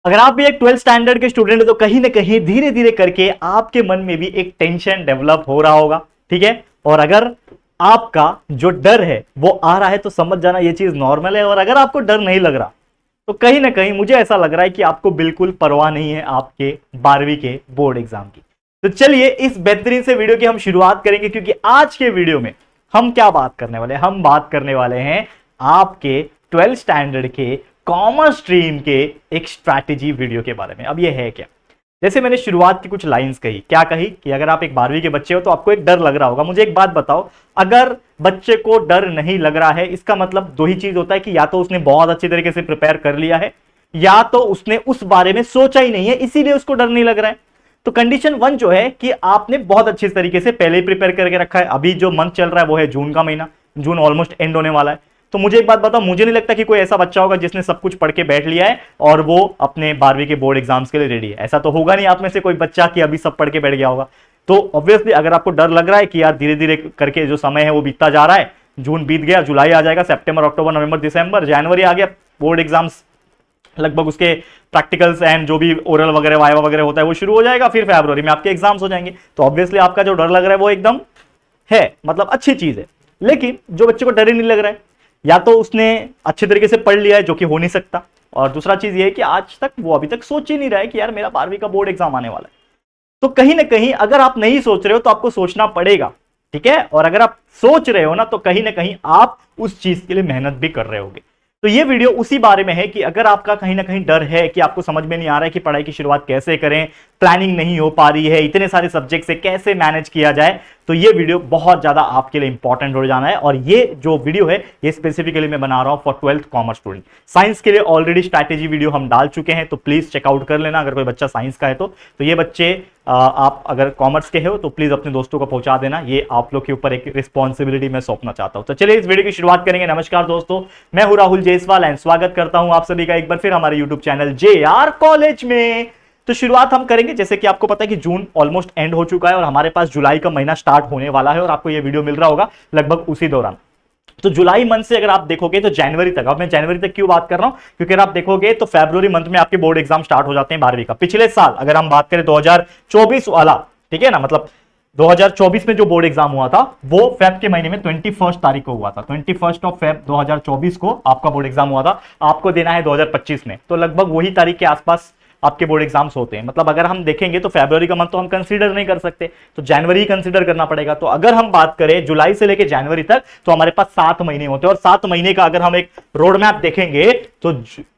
अगर आप भी एक 12th स्टैंडर्ड के स्टूडेंट हो तो कहीं ना कहीं धीरे धीरे करके आपके मन में भी एक टेंशन डेवलप हो रहा होगा, ठीक है। और अगर आपका जो डर है वो आ रहा है तो समझ जाना ये चीज नॉर्मल है। और अगर आपको डर नहीं लग रहा तो कहीं ना कहीं मुझे ऐसा लग रहा है कि आपको बिल्कुल परवाह नहीं है आपके 12वीं के बोर्ड एग्जाम की। तो चलिए इस बेहतरीन से वीडियो की हम शुरुआत करेंगे, क्योंकि आज के वीडियो में हम क्या बात करने वाले हैं, हम बात करने वाले हैं आपके 12th स्टैंडर्ड के कॉमर्स स्ट्रीम के एक स्ट्रैटेजी वीडियो के बारे में। अब ये है क्या, जैसे मैंने शुरुआत की कुछ लाइंस कही, क्या कही कि अगर आप एक 12वीं के बच्चे हो तो आपको एक डर लग रहा होगा। मुझे एक बात बताओ, अगर बच्चे को डर नहीं लग रहा है इसका मतलब दो ही चीज होता है कि या तो उसने बहुत अच्छे तरीके से प्रिपेयर कर लिया है या तो उसने उस बारे में सोचा ही नहीं है इसीलिए उसको डर नहीं लग रहा है। तो कंडीशन 1 जो है कि आपने बहुत अच्छे तरीके से पहले ही प्रिपेयर करके रखा है। अभी जो मंथ चल रहा है वो है जून का महीना, जून ऑलमोस्ट एंड होने वाला है। तो मुझे एक बात बताओ, मुझे नहीं लगता कि कोई ऐसा बच्चा होगा जिसने सब कुछ पढ़ के बैठ लिया है और वो अपने 12वीं के बोर्ड एग्जाम्स के लिए रेडी है। ऐसा तो होगा नहीं आप में से कोई बच्चा कि अभी सब पढ़ के बैठ गया होगा। तो ऑब्वियसली अगर आपको डर लग रहा है कि यार धीरे धीरे करके जो समय है वो बीतता जा रहा है, जून बीत गया, जुलाई आ जाएगा, सितंबर, अक्टूबर, नवंबर, दिसंबर, जनवरी आ गया, बोर्ड एग्जाम्स लगभग उसके प्रैक्टिकल्स एंड जो भी ओरल वगैरह वाइवा वगैरह होता है वो शुरू हो जाएगा, फिर फरवरी में आपके एग्जाम्स हो जाएंगे। तो ऑब्वियसली आपका जो डर लग रहा है वो एकदम है, मतलब अच्छी चीज है। लेकिन जो बच्चे को डर ही नहीं लग रहा है, या तो उसने अच्छे तरीके से पढ़ लिया है जो कि हो नहीं सकता, और दूसरा चीज ये है कि आज तक वो अभी तक सोच ही नहीं रहा है कि यार मेरा 12वीं का बोर्ड एग्जाम आने वाला है। तो कहीं ना कहीं अगर आप नहीं सोच रहे हो तो आपको सोचना पड़ेगा, ठीक है। और अगर आप सोच रहे हो ना तो कहीं ना कहीं आप उस चीज के लिए मेहनत भी कर रहे होगे। तो ये वीडियो उसी बारे में है कि अगर आपका कहीं ना कहीं डर है कि आपको समझ में नहीं आ रहा है कि पढ़ाई की शुरुआत कैसे करें, प्लानिंग नहीं हो पा रही है, इतने सारे सब्जेक्ट से कैसे मैनेज किया जाए, तो ये वीडियो बहुत ज्यादा आपके लिए इंपॉर्टेंट हो जाना है। और ये जो वीडियो है ये स्पेसिफिकली मैं बना रहा हूं for 12th commerce student. Science के लिए ऑलरेडी स्ट्रैटेजी वीडियो हम डाल चुके हैं, तो प्लीज चेकआउट कर लेना अगर कोई बच्चा साइंस का है तो ये बच्चे आप अगर कॉमर्स के हो तो प्लीज अपने दोस्तों को पहुंचा देना, ये आप लोग के ऊपर एक रिस्पॉन्सिबिलिटी मैं सौंपना चाहता हूं। तो चलिए इस वीडियो की शुरुआत करेंगे। नमस्कार दोस्तों, मैं हूं राहुल जायसवाल एंड स्वागत करता हूं आप सभी का एक बार फिर हमारे यूट्यूब चैनल JR कॉलेज में। तो शुरुआत हम करेंगे, जैसे कि आपको पता है कि जून ऑलमोस्ट एंड हो चुका है और हमारे पास जुलाई का महीना स्टार्ट होने वाला है और आपको यह वीडियो मिल रहा होगा लगभग उसी दौरान। तो जुलाई मंथ से अगर आप देखोगे तो जनवरी तक, अब मैं जनवरी तक क्यों बात कर रहा हूं, क्योंकि अगर आप देखोगे तो फरवरी मंथ में आपके बोर्ड एग्जाम स्टार्ट हो जाते हैं 12वीं का। पिछले साल अगर हम बात करें 2024 वाला, ठीक है ना, मतलब 2024 में जो बोर्ड एग्जाम हुआ था वो फेब के महीने में 21 तारीख को हुआ था। 21 ऑफ फेब 2024 को आपका बोर्ड एग्जाम हुआ था, आपको देना है 2025 में। तो लगभग वही तारीख के आसपास आपके बोर्ड एग्जाम्स होते हैं। मतलब अगर हम देखेंगे तो फरवरी का मंथ तो हम कंसीडर नहीं कर सकते, तो जनवरी कंसीडर करना पड़ेगा। तो अगर हम बात करें जुलाई से लेकर जनवरी तक तो हमारे पास 7 महीने होते हैं, और 7 महीने का अगर हम एक रोड मैप देखेंगे तो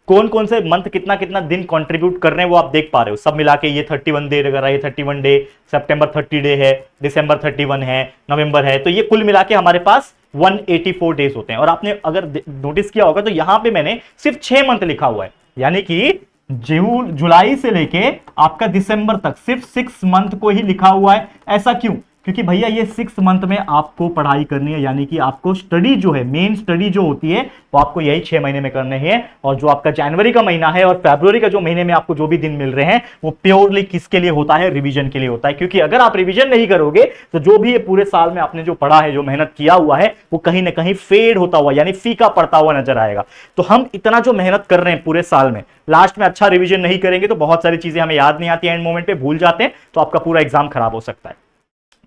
कौन कौन से मंथ कितना कितना दिन कंट्रीब्यूट कर रहे हैं वो आप देख पा रहे हो। सब मिला के ये 31 डे वगैरह, ये 31 डे, सितंबर 30 डे है, दिसंबर 31 है, नवंबर है, तो ये कुल मिला के हमारे पास 184 डेज होते हैं। और आपने अगर नोटिस किया होगा तो यहां पे मैंने सिर्फ 6 मंथ लिखा हुआ है, यानी कि जुलाई से लेके आपका दिसंबर तक सिर्फ 6 मंथ को ही लिखा हुआ है। ऐसा क्यों? क्योंकि भैया ये 6 मंथ में आपको पढ़ाई करनी है, यानी कि आपको स्टडी जो है, मेन स्टडी जो होती है वो आपको यही 6 महीने में करने हैं। और जो आपका जनवरी का महीना है और फरवरी का जो महीने में आपको जो भी दिन मिल रहे हैं वो प्योरली किसके लिए होता है? रिवीजन के लिए होता है। क्योंकि अगर आप रिवीजन नहीं करोगे तो जो भी ये पूरे साल में आपने जो पढ़ा है, जो मेहनत किया हुआ है, वो कहीं ना कहीं फेड होता हुआ यानी फीका पड़ता हुआ नजर आएगा। तो हम इतना जो मेहनत कर रहे हैं पूरे साल में, लास्ट में अच्छा रिवीजन नहीं करेंगे तो बहुत सारी चीजें हमें याद नहीं आती, एंड मोमेंट पे भूल जाते हैं, तो आपका पूरा एग्जाम खराब हो सकता है।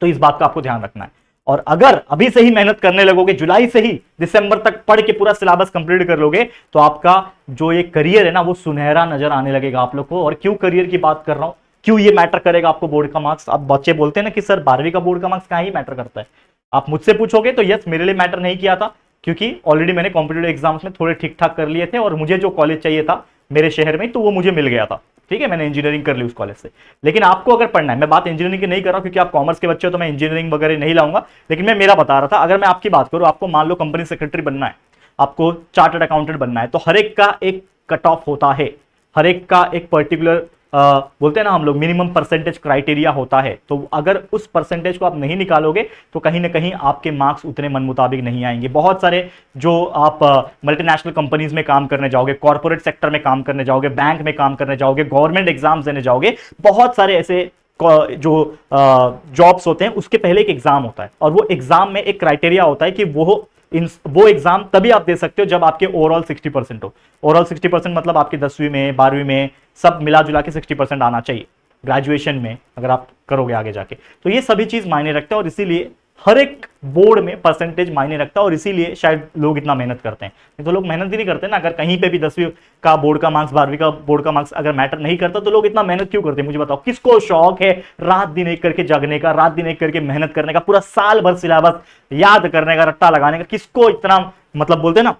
तो इस बात का आपको ध्यान रखना है। और अगर अभी से ही मेहनत करने लगोगे, जुलाई से ही दिसंबर तक पढ़ के पूरा सिलेबस कंप्लीट कर लोगे, तो आपका जो ये करियर है ना वो सुनहरा नजर आने लगेगा आप लोग को। और क्यों करियर की बात कर रहा हूं, क्यों ये मैटर करेगा आपको बोर्ड का मार्क्स। अब बच्चे बोलते हैं ना कि सर 12वीं का बोर्ड का मार्क्स कहां ही मैटर करता है। आप मुझसे पूछोगे तो यस, मेरे लिए मैटर नहीं किया था, क्योंकि ऑलरेडी मैंने कॉम्पिटेटिव एग्जाम्स में थोड़े ठीक ठाक कर लिए थे और मुझे जो कॉलेज चाहिए था मेरे शहर में तो वो मुझे मिल गया था, ठीक है, मैंने इंजीनियरिंग कर ली उस कॉलेज से। लेकिन आपको अगर पढ़ना है, मैं बात इंजीनियरिंग की नहीं कर रहा हूं क्योंकि आप कॉमर्स के बच्चे हो तो मैं इंजीनियरिंग वगैरह नहीं लाऊंगा, लेकिन मैं मेरा बता रहा था। अगर मैं आपकी बात करूं, आपको मान लो कंपनी सेक्रेटरी बनना है, आपको चार्टर्ड अकाउंटेंट बनना है, तो हर एक का एक कट ऑफ होता है, हर एक का एक पर्टिकुलर बोलते हैं ना हम लोग मिनिमम परसेंटेज क्राइटेरिया होता है। तो अगर उस परसेंटेज को आप नहीं निकालोगे तो कहीं ना कहीं आपके मार्क्स उतने मन मुताबिक नहीं आएंगे। बहुत सारे जो आप मल्टीनेशनल कंपनीज में काम करने जाओगे, कॉर्पोरेट सेक्टर में काम करने जाओगे, बैंक में काम करने जाओगे, गवर्नमेंट एग्जाम्स देने जाओगे, बहुत सारे ऐसे जो जॉब्स होते हैं उसके पहले एक एग्जाम होता है, और वो एग्जाम में एक क्राइटेरिया होता है कि वो वो एग्जाम तभी आप दे सकते हो जब आपके ओवरऑल 60% हो। ओवरऑल 60% मतलब आपकी 10वीं में 12वीं में सब मिला जुला के 60% आना चाहिए। ग्रेजुएशन में अगर आप करोगे आगे जाके, तो ये सभी चीज मायने रखते हैं और इसीलिए हर एक बोर्ड में परसेंटेज मायने रखता है और इसीलिए शायद लोग इतना मेहनत करते हैं। नहीं तो लोग मेहनत भी नहीं करते ना। अगर कहीं पे भी 10वीं का बोर्ड का मार्क्स 12वीं का बोर्ड का मार्क्स अगर मैटर नहीं करता तो लोग इतना मेहनत क्यों करते हैं? मुझे बताओ, किसको शौक है रात दिन एक करके जगने का, रात दिन एक करके मेहनत करने का, पूरा साल भर सिलेबस याद करने का, रट्टा लगाने का? किसको इतना मतलब बोलते हैं ना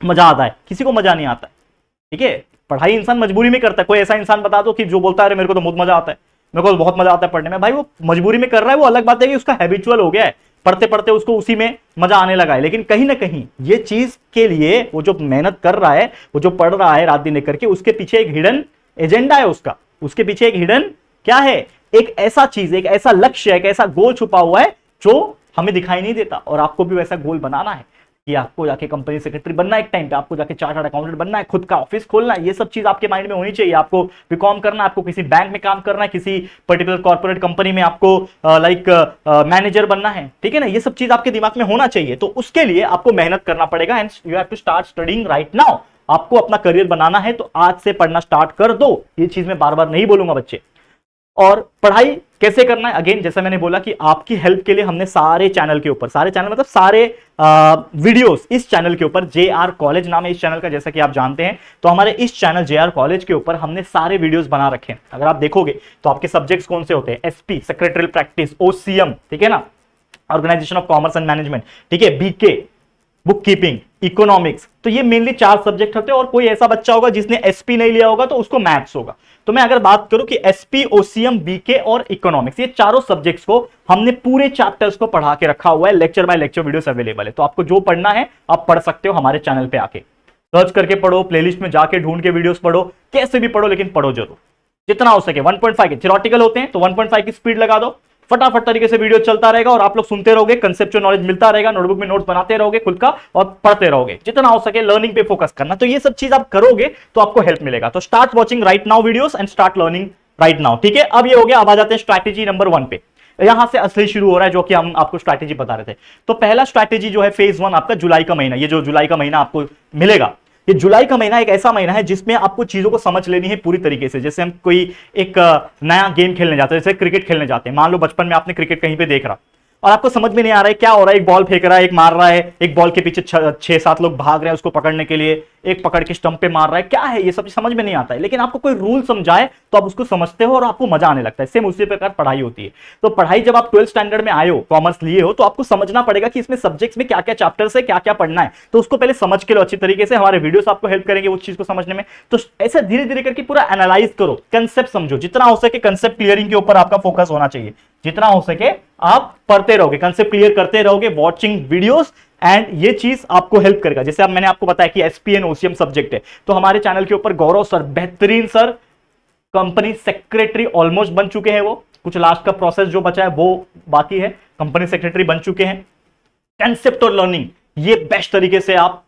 मजा आता है? किसी को मजा नहीं आता है। ठीक है, पढ़ाई इंसान मजबूरी में करता है। कोई ऐसा इंसान बता दो कि जो बोलता है अरे मेरे को तो बहुत मजा आता है, मेरे को बहुत मजा आता है पढ़ने में, भाई वो मजबूरी में कर रहा है, वो अलग बात है कि उसका हैबिचुअल हो गया है, पढ़ते पढ़ते उसको उसी में मजा आने लगा है। लेकिन कहीं ना कहीं ये चीज के लिए वो जो मेहनत कर रहा है, वो जो पढ़ रहा है रात दिन करके, उसके पीछे एक हिडन एजेंडा है उसका, उसके पीछे एक हिडन क्या है, एक ऐसा चीज, एक ऐसा लक्ष्य, एक ऐसा गोल छुपा हुआ है जो हमें दिखाई नहीं देता। और आपको भी वैसा गोल बनाना है कि आपको जाके कंपनी सेक्रेटरी बनना है, एक टाइम पे आपको जाके चार्टर्ड अकाउंटेंट बनना है, खुद का ऑफिस खोलना है, ये सब चीज आपके माइंड में होनी चाहिए। आपको बीकॉम करना है, आपको किसी बैंक में काम करना है, किसी पर्टिकुलर कॉर्पोरेट कंपनी में आपको मैनेजर बनना है, ठीक है ना? ये सब चीज आपके दिमाग में होना चाहिए। तो उसके लिए आपको मेहनत करना पड़ेगा and you have to start studying right now. आपको अपना करियर बनाना है तो आज से पढ़ना स्टार्ट कर दो। ये चीज मैं बार बार नहीं बोलूंगा बच्चे। और पढ़ाई कैसे करना है, अगेन जैसा मैंने बोला कि आपकी हेल्प के लिए हमने सारे चैनल के ऊपर, सारे चैनल मतलब सारे वीडियोस इस चैनल के ऊपर, JR कॉलेज नाम है इस चैनल का, जैसा कि आप जानते हैं। तो हमारे इस चैनल JR कॉलेज के ऊपर हमने सारे वीडियोस बना रखे हैं। अगर आप देखोगे तो आपके सब्जेक्ट्स कौन से होते हैं, SP सेक्रेटरियल प्रैक्टिस, OCM, ठीक है ना, organisation of commerce and management, ठीक है, BK बुक कीपिंग, इकोनॉमिक्स। तो ये मेनली 4 सब्जेक्ट होते हैं और कोई ऐसा बच्चा होगा जिसने SP नहीं लिया होगा तो उसको मैथ्स होगा। तो मैं अगर बात करूं कि SP, OCM, BK और इकोनॉमिक्स, ये चारों सब्जेक्ट्स को हमने पूरे चैप्टर्स को पढ़ा के रखा हुआ है। Lecture by lecture videos available है, तो आपको जो पढ़ना है आप पढ़ सकते हो हमारे चैनल पे आके। सर्च करके पढ़ो, प्लेलिस्ट में जाके ढूंढ के वीडियोस पढ़ो, कैसे भी पढ़ो लेकिन पढ़ो जरूर जितना हो सके। 1.5 के थियोरेटिकल होते हैं तो 1.5 की स्पीड लगा दो, फटाफट तरीके से वीडियो चलता रहेगा और आप लोग सुनते रहोगे, कंसेप्चुअल नॉलेज मिलता रहेगा, नोटबुक में नोट्स बनाते रहोगे खुद का और पढ़ते रहोगे। जितना हो सके लर्निंग पे फोकस करना। तो ये सब चीज आप करोगे तो आपको हेल्प मिलेगा। तो start watching right now videos and start learning right now, ठीक है? अब ये हो गया। अब आ जाते हैं स्ट्रैटेजी नंबर 1 पे। यहां से असली शुरू हो रहा है जो कि हम आपको स्ट्रैटेजी बता रहे थे। तो पहला स्ट्रैटेजी जो है फेज 1 आपका जुलाई का महीना, ये जो जुलाई का महीना आपको मिलेगा, ये जुलाई का महीना एक ऐसा महीना है जिसमें आपको चीजों को समझ लेनी है पूरी तरीके से। जैसे हम कोई एक नया गेम खेलने जाते हैं, जैसे क्रिकेट खेलने जाते हैं। मान लो बचपन में आपने क्रिकेट कहीं पे देख रहा और आपको समझ में नहीं आ रहा है क्या हो रहा है, एक बॉल फेंक रहा है, एक मार रहा है, एक बॉल के पीछे 6-7 लोग भाग रहे हैं उसको पकड़ने के लिए, एक पकड़ के स्टंप पे मार रहा है, क्या है ये सब समझ में नहीं आता है। लेकिन आपको कोई रूल समझाए तो आप उसको समझते हो और आपको मजा आने लगता है। सेम उसी प्रकार पढ़ाई होती है। तो पढ़ाई जब आप 12th स्टैंडर्ड में आए हो, कॉमर्स लिए हो, तो आपको समझना पड़ेगा कि इसमें सब्जेक्ट्स में क्या क्या चैप्टर्स है, क्या क्या पढ़ना है। तो उसको पहले समझ के लो अच्छी तरीके से। हमारे वीडियोस आपको हेल्प करेंगे उस चीज को समझने में। तो ऐसे धीरे धीरे करके पूरा एनालाइज करो, कंसेप्ट समझो। जितना हो सके कंसेप्ट क्लियरिंग के ऊपर आपका फोकस होना चाहिए। जितना हो सके आप पढ़ते रहोगे, कंसेप्ट क्लियर करते रहोगे, वॉचिंग वीडियोस, एंड ये चीज आपको हेल्प करेगा। जैसे अब मैंने आपको बताया कि SP एंड OCM सब्जेक्ट है, तो हमारे चैनल के ऊपर गौरव सर, बेहतरीन सर, कंपनी सेक्रेटरी ऑलमोस्ट बन चुके हैं। वो कुछ लास्ट का प्रोसेस जो बचा है वो बाकी है, कंपनी सेक्रेटरी बन चुके हैं। कंसेप्ट और लर्निंग ये बेस्ट तरीके से आप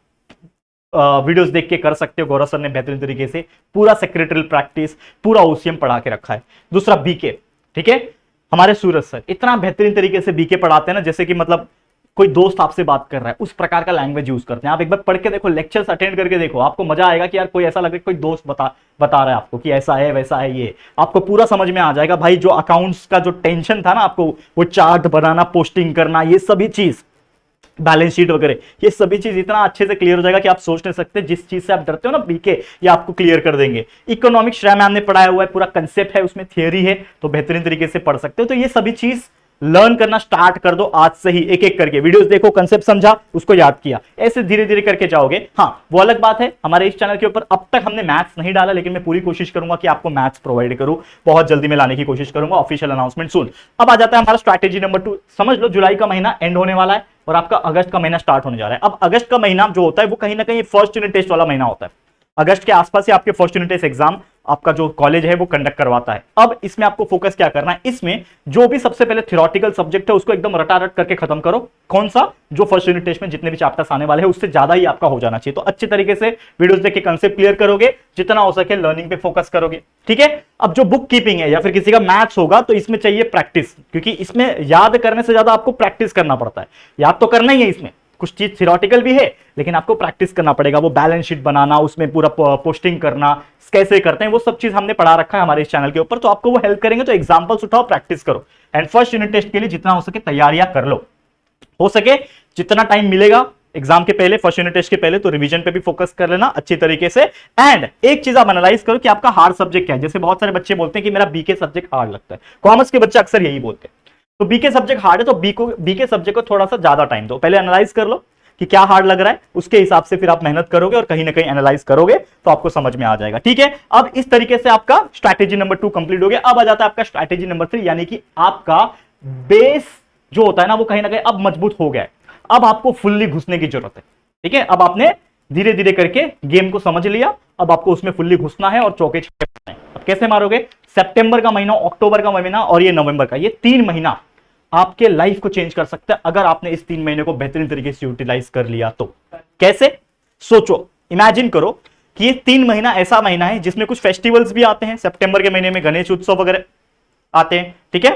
वीडियोस देख के कर सकते हो। गौरव सर ने बेहतरीन तरीके से पूरा सेक्रेटरी प्रैक्टिस, पूरा OCM पढ़ा के रखा है। दूसरा BK, ठीक है, हमारे सूरज सर इतना बेहतरीन तरीके से BK पढ़ाते हैं ना, जैसे कि मतलब कोई दोस्त आपसे बात कर रहा है उस प्रकार का लैंग्वेज यूज करते हैं। आप एक बार पढ़ के देखो, लेक्चर्स अटेंड करके देखो, आपको मजा आएगा कि यार कोई ऐसा लगे कोई दोस्त बता रहा है आपको कि ऐसा है वैसा है, ये आपको पूरा समझ में आ जाएगा। भाई जो अकाउंट्स का जो टेंशन था ना आपको, वो चार्ट बनाना, पोस्टिंग करना, ये सभी चीज, बैलेंस शीट वगैरह, ये सभी चीज इतना अच्छे से क्लियर हो जाएगा कि आप सोच नहीं सकते। जिस चीज से आप डरते हो ना BK, ये आपको क्लियर कर देंगे। इकोनॉमिक्स श्रेया मैम ने पढ़ाया हुआ है, पूरा कंसेप्ट है उसमें, थियरी है, तो बेहतरीन तरीके से पढ़ सकते हो। तो ये सभी चीज लर्न करना स्टार्ट कर दो आज से ही। एक एक करके वीडियोस देखो, कंसेप्ट समझा, उसको याद किया, ऐसे धीरे धीरे करके जाओगे। हाँ, वो अलग बात है, हमारे इस चैनल के ऊपर अब तक हमने मैथ्स नहीं डाला, लेकिन मैं पूरी कोशिश करूंगा कि आपको मैथ्स प्रोवाइड करूं। बहुत जल्दी मैं लाने की कोशिश करूंगा, ऑफिशियल अनाउंसमेंट सुन। अब आ जाता है हमारा स्ट्रैटेजी नंबर 2। समझ लो जुलाई का महीना एंड होने वाला है और आपका अगस्त का महीना स्टार्ट होने जा रहा है। अब अगस्त का महीना जो होता है वो कहीं ना कहीं फर्स्ट यूनिट टेस्ट वाला महीना होता है। अगस्त के आसपास से आपके फर्स्ट यूनिट टेस्ट एग्जाम आपका जो कॉलेज है वो कंडक्ट करवाता है। अब इसमें आपको फोकस क्या करना है, इसमें जो भी सबसे पहले थ्योरेटिकल सब्जेक्ट है उसको एकदम रटारट करके खत्म करो। कौन सा? जो फर्स्ट यूनिट टेस्ट में जितने भी चैप्टर्स आने वाले हैं उससे ज्यादा ही आपका हो जाना चाहिए। तो अच्छे तरीके से वीडियोस देख के कंसेप्ट क्लियर करोगे, जितना हो सके लर्निंग पे फोकस करोगे, ठीक है। अब जो बुक कीपिंग है या फिर किसी का मैथ्स होगा तो इसमें चाहिए प्रैक्टिस, क्योंकि इसमें याद करने से ज्यादा आपको प्रैक्टिस करना पड़ता है। याद तो करना ही है इसमें, कुछ चीज थियोरेटिकल भी है, लेकिन आपको प्रैक्टिस करना पड़ेगा। वो बैलेंस शीट बनाना, उसमें पूरा पोस्टिंग करना कैसे करते हैं, वो सब चीज हमने पढ़ा रखा है हमारे इस चैनल के ऊपर, तो आपको वो हेल्प करेंगे। तो एग्जांपल्स उठाओ, प्रैक्टिस करो, एंड फर्स्ट यूनिट टेस्ट के लिए जितना हो सके तैयारियां कर लो। हो सके जितना टाइम मिलेगा एग्जाम के पहले, फर्स्ट यूनिट टेस्ट के पहले, तो रिवीजन पे भी फोकस कर लेना अच्छी तरीके से। एंड एक चीज आप एनालाइज करो कि आपका हार्ड सब्जेक्ट क्या है। जैसे बहुत सारे बच्चे बोलते हैं कि मेरा बीके सब्जेक्ट हार्ड लगता है, कॉमर्स के बच्चे अक्सर यही बोलते हैं। तो बीके सब्जेक्ट हार्ड है तो बीके सब्जेक्ट को थोड़ा सा ज्यादा टाइम दो, पहले एनालाइज कर लो कि क्या हार्ड लग रहा है, उसके हिसाब से फिर आप मेहनत करोगे और कहीं ना कहीं एनालाइज करोगे तो आपको समझ में आ जाएगा। ठीक है, अब इस तरीके से आपका स्ट्रैटेजी नंबर 2 कंप्लीट हो गया। अब आ जाता है आपका स्ट्रैटेजी नंबर 3, यानी कि आपका बेस जो होता है ना वो कहीं ना कहीं अब मजबूत हो गया है। अब आपको फुल्ली घुसने की जरूरत है। ठीक है, अब आपने धीरे धीरे करके गेम को समझ लिया, अब आपको उसमें फुल्ली घुसना है और चौके छक्के मारने हैं। अब कैसे मारोगे? सितंबर का महीना, अक्टूबर का महीना और ये नवंबर का, ये 3 महीना आपके लाइफ को चेंज कर सकता है अगर आपने इस 3 महीने को बेहतरीन तरीके से यूटिलाइज कर लिया तो। कैसे? सोचो, इमेजिन करो कि ये 3 महीना ऐसा महीना है जिसमें कुछ फेस्टिवल्स भी आते हैं। सितंबर के महीने में गणेश उत्सव वगैरह आते हैं। ठीक है,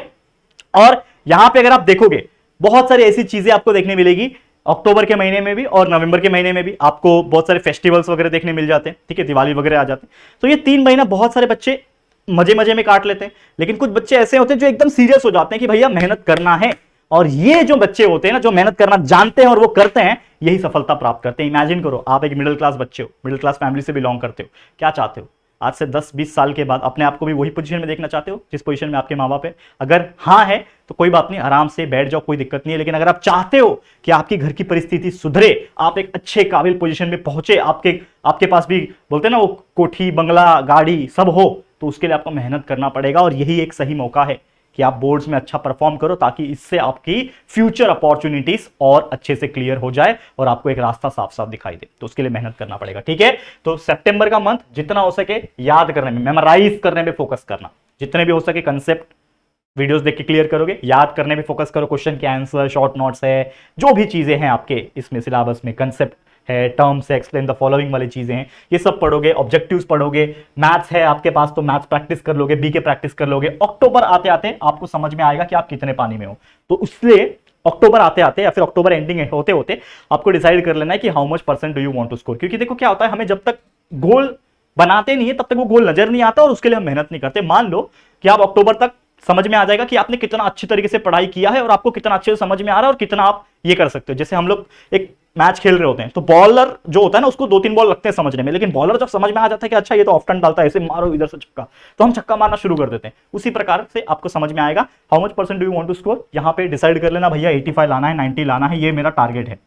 और यहां पे अगर आप देखोगे बहुत सारी ऐसी चीजें आपको देखने मिलेगी। अक्टूबर के महीने में भी और नवंबर के महीने में भी आपको बहुत सारे फेस्टिवल्स वगैरह देखने मिल जाते हैं। ठीक है, दिवाली वगैरह आ जाते हैं। तो ये 3 महीना बहुत सारे बच्चे मजे मजे में काट लेते हैं, लेकिन कुछ बच्चे ऐसे होते हैं जो एकदम सीरियस हो जाते हैं कि भैया मेहनत करना है। और ये जो बच्चे होते हैं ना, जो मेहनत करना जानते हैं और वो करते हैं, यही सफलता प्राप्त करते हैं। इमेजिन करो, आप एक मिडिल क्लास बच्चे हो, मिडिल क्लास फैमिली से बिलोंग करते हो, क्या चाहते हो? आज से 10-20 साल के बाद अपने आप को भी वही पोजीशन में देखना चाहते हो जिस पोजीशन में आपके माँ बाप है? अगर हाँ है तो कोई बात नहीं, आराम से बैठ जाओ, कोई दिक्कत नहीं है। लेकिन अगर आप चाहते हो कि आपकी घर की परिस्थिति सुधरे, आप एक अच्छे काबिल पोजीशन में पहुंचे, आपके पास भी बोलते हैं ना वो कोठी बंगला गाड़ी सब हो, तो उसके लिए आपको मेहनत करना पड़ेगा। और यही एक सही मौका है कि आप बोर्ड्स में अच्छा परफॉर्म करो, ताकि इससे आपकी फ्यूचर अपॉर्चुनिटीज और अच्छे से क्लियर हो जाए और आपको एक रास्ता साफ साफ दिखाई दे। तो उसके लिए मेहनत करना पड़ेगा। ठीक है, तो सितंबर का मंथ जितना हो सके याद करने में, मेमोराइज करने में फोकस करना। जितने भी हो सके कंसेप्ट वीडियोस देख के क्लियर करोगे, याद करने में फोकस करो। क्वेश्चन के आंसर, शॉर्ट नोट्स है, जो भी चीजें हैं आपके इसमें सिलेबस में, कंसेप्ट है, टर्म्स है, एक्सप्लेन द फॉलोइंग वाली चीजें हैं, ये सब पढ़ोगे। ऑब्जेक्टिव्स पढ़ोगे, मैथ्स है आपके पास तो मैथ्स प्रैक्टिस कर लोगे, बीके प्रैक्टिस कर लोगे। अक्टूबर आते आते आपको समझ में आएगा कि आप कितने पानी में हो। तो इसलिए अक्टूबर आते आते या फिर अक्टूबर एंडिंग होते होते आपको डिसाइड कर लेना है कि how much % do you want to score. क्योंकि देखो क्या होता है, हमें जब तक गोल बनाते नहीं है तब तक वो गोल नजर नहीं आता और उसके लिए हम मेहनत नहीं करते। मान लो कि आप अक्टूबर तक समझ में आ जाएगा कि आपने कितना अच्छी तरीके से पढ़ाई किया है और आपको कितना अच्छे से समझ में आ रहा है और कितना आप ये कर सकते हो। जैसे हम लोग एक मैच खेल रहे होते हैं तो बॉलर जो होता है ना, उसको 2-3 बॉल लगते हैं समझने में, लेकिन बॉलर जब समझ में आ जाता है कि अच्छा ये तो ऑफ टर्न डालता है, ऐसे मारो इधर से छक्का, तो हम छक्का मारना शुरू कर देते हैं। उसी प्रकार से आपको समझ में आएगा how much % do you want to score. यहां पे डिसाइड कर लेना भैया 85 लाना है, 90 लाना है, ये मेरा टारगेट है।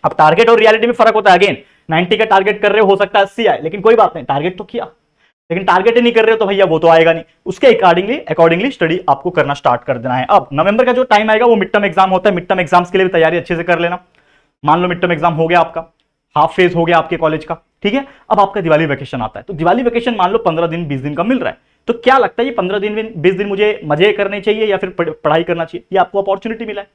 अब टारगेट और रियलिटी में फर्क होता है। अगेन 90 का टारगेट कर रहे हो सकता है 80 आए, लेकिन कोई बात नहीं, टारगेट तो किया, लेकिन टारगेट ही नहीं कर रहे हो तो भैया वो तो आएगा नहीं। उसके अकॉर्डिंगली स्टडी आपको करना स्टार्ट कर देना है। अब नवंबर का जो टाइम आएगा वो मिड टर्म एग्जाम होता है। मिड टर्म एग्जाम्स के लिए भी तैयारी अच्छे से कर लेना। मान लो मिड टर्म एग्जाम हो गया, आपका हाफ फेज हो गया आपके कॉलेज का। ठीक है, अब आपका दिवाली वैकेशन आता है, तो दिवाली वैकेशन मान लो 15 दिन 20 दिन का मिल रहा है। तो क्या लगता है ये 15 दिन 20 दिन मुझे मजे करने चाहिए या फिर पढ़ाई करना चाहिए? ये आपको अपॉर्चुनिटी मिला है,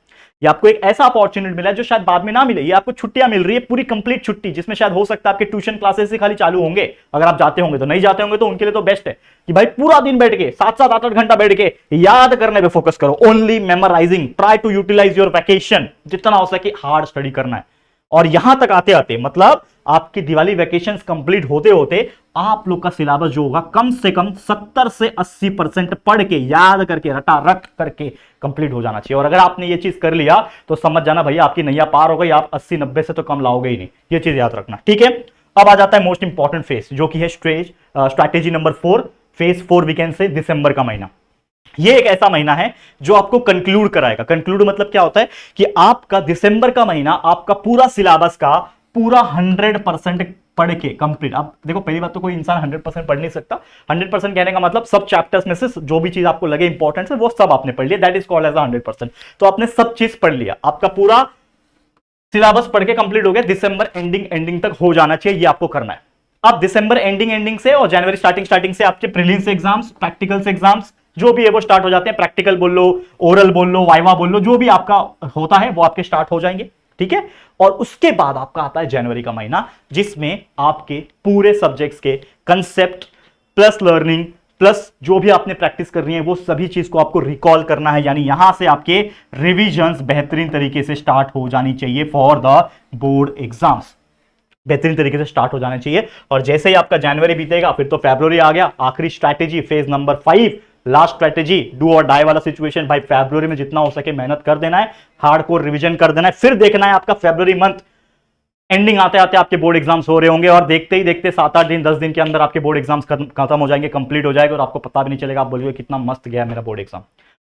ये आपको एक ऐसा अपॉर्चुनिटी मिला है जो शायद बाद में ना मिले। ये आपको छुट्टियां मिल रही है, पूरी कंप्लीट छुट्टी, जिसमें शायद हो सकता है आपके ट्यूशन क्लासेस से खाली चालू होंगे अगर आप जाते होंगे। तो नहीं जाते होंगे तो उनके लिए तो बेस्ट है कि भाई पूरा दिन बैठ के 7-7 8-8 घंटा बैठ के याद करने पे फोकस करो। Only memorising, try to utilise your vacation, जितना हो सके हार्ड स्टडी करना है। और यहां तक आते आते मतलब आपकी दिवाली वैकेशंस कंप्लीट होते होते आप लोग का सिलेबस जो होगा कम से कम 70 से 80% पढ़ के याद करके रटा रट करके कंप्लीट हो जाना चाहिए। और अगर आपने ये चीज कर लिया तो समझ जाना भैया आपकी नैया पार हो गई, आप 80-90 से तो कम लाओगे ही नहीं। ये चीज याद रखना। ठीक है, अब आ जाता है मोस्ट इंपॉर्टेंट फेज जो कि है strategy number 4। Phase 4 we can say दिसंबर का महीना। ये एक ऐसा महीना है जो आपको कंक्लूड कराएगा। कंक्लूड मतलब क्या होता है कि आपका दिसंबर का महीना आपका पूरा सिलेबस का पूरा 100% पढ़ के कंप्लीट। अब देखो पहली बात तो कोई इंसान 100% पढ़ नहीं सकता। 100% कहने का मतलब सब चैप्टर्स में से जो भी चीज आपको लगे इंपॉर्टेंट है वो सब आपने पढ़ लिया, दैट इज कॉल्ड एज 100%। तो आपने सब चीज पढ़ लिया, आपका पूरा सिलेबस पढ़ के कंप्लीट हो गया। दिसंबर एंडिंग तक हो जाना चाहिए, ये आपको करना है। अब दिसंबर एंडिंग से और जनवरी स्टार्टिंग से आपके प्रीलिम्स एग्जाम्स, प्रैक्टिकल्स एग्जाम्स जो भी है वो स्टार्ट हो जाते हैं। प्रैक्टिकल बोल लो, ओरल बोल लो, वाइवा बोल लो, जो भी आपका होता है वो आपके स्टार्ट हो जाएंगे। ठीक है, और उसके बाद आपका आता है जनवरी का महीना, जिसमें आपके पूरे सब्जेक्ट्स के कंसेप्ट प्लस लर्निंग प्लस जो भी आपने प्रैक्टिस करनी है वो सभी चीज को आपको रिकॉल करना है, यानी यहां से आपके रिविजन्स बेहतरीन तरीके से स्टार्ट हो जानी चाहिए फॉर द बोर्ड एग्जाम्स, बेहतरीन तरीके से स्टार्ट हो जाना चाहिए। और जैसे ही आपका जनवरी बीतेगा फिर तो फरवरी आ गया, आखिरी strategy phase number 5, last strategy do और डाई वाला सिचुएशन। भाई फरवरी में जितना हो सके मेहनत कर देना है, हार्डकोर रिवीजन कर देना है, फिर देखना है आपका फरवरी मंथ एंडिंग आते आते आपके बोर्ड एग्जाम्स हो रहे होंगे और देखते ही देखते 7-8 दिन 10 दिन के अंदर आपके बोर्ड एग्जाम्स खत्म हो जाएंगे, कंप्लीट हो जाएगा और आपको पता भी नहीं चलेगा, आप बोलोगे कितना मस्त गया मेरा बोर्ड एग्जाम।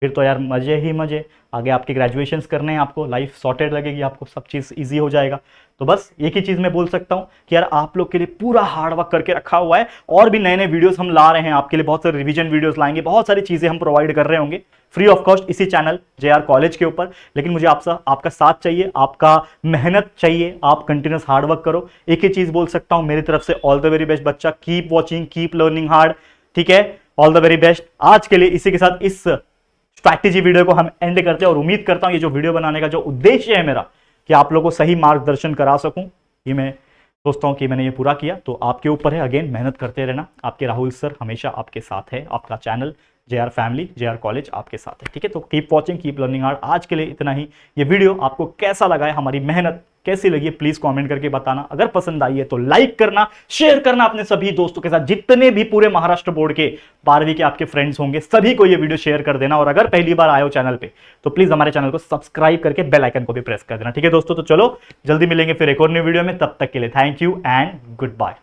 फिर तो यार मजे ही मजे, आगे आपके ग्रेजुएशंस करने हैं, आपको लाइफ सॉर्टेड लगेगी, आपको सब चीज़ ईजी हो जाएगा। तो बस एक ही चीज़ मैं बोल सकता हूँ कि यार आप लोग के लिए पूरा हार्ड वर्क करके रखा हुआ है, और भी नए नए वीडियोस हम ला रहे हैं आपके लिए, बहुत सारे रिवीजन वीडियोस लाएंगे, बहुत सारी चीज़ें हम प्रोवाइड कर रहे होंगे फ्री ऑफ कॉस्ट इसी चैनल JR कॉलेज के ऊपर। लेकिन मुझे आपका साथ चाहिए, आपका मेहनत चाहिए, आप कंटिन्यूस हार्ड वर्क करो। एक ही चीज़ बोल सकता हूँ मेरी तरफ से, ऑल द वेरी बेस्ट बच्चा, keep watching, keep learning hard, ठीक है, ऑल द वेरी बेस्ट। आज के लिए इसी के साथ इस स्ट्रैटेजी वीडियो को हम एंड करते हैं, और उम्मीद करता हूं ये जो वीडियो बनाने का जो उद्देश्य है मेरा कि आप लोगों को सही मार्गदर्शन करा सकूं, ये मैं सोचता हूं कि मैंने ये पूरा किया। तो आपके ऊपर है, अगेन मेहनत करते रहना, आपके राहुल सर हमेशा आपके साथ है, आपका channel JR family JR college आपके साथ है, ठीक है। तो keep watching, keep learning hard. आज के लिए इतना ही। ये वीडियो आपको कैसा लगा है, हमारी मेहनत कैसी लगी है, प्लीज कमेंट करके बताना। अगर पसंद आई है तो लाइक करना, शेयर करना अपने सभी दोस्तों के साथ, जितने भी पूरे महाराष्ट्र बोर्ड के 12वीं के आपके फ्रेंड्स होंगे सभी को ये वीडियो शेयर कर देना। और अगर पहली बार आए हो चैनल पे तो प्लीज हमारे चैनल को सब्सक्राइब करके बेल आइकन को भी प्रेस कर देना, ठीक है दोस्तों। तो चलो जल्दी मिलेंगे फिर एक और न्यू वीडियो में, तब तक के लिए thank you and good bye.